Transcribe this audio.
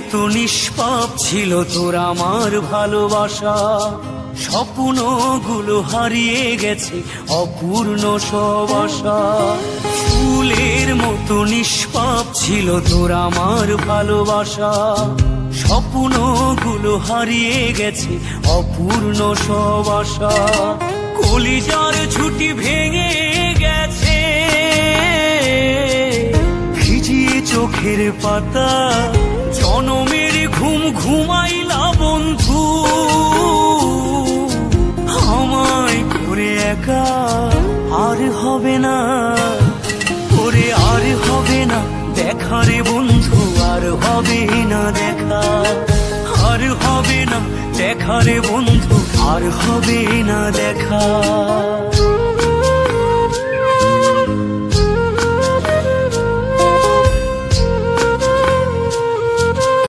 মতো নিষ্পাপ ছিল তোর আমার ভালোবাসা, স্বপ্নগুলো হারিয়ে গেছে অপূর্ণ সব আশা। ফুলের মতো নিষ্পাপ ছিল তোর আমার ভালোবাসা, স্বপ্নগুলো হারিয়ে গেছে অপূর্ণ সব আশা। কলিজার ছুটি ভেঙে গেছে ভিজিয়ে চোখের পাতা, জনমের ঘুম ঘুমাইলা বন্ধু, আমায় করে একা আর হবে না, করে আর হবে না দেখা রে বন্ধু, আর হবে না দেখা, আর হবে না দেখা রে বন্ধু, আর হবে না দেখা।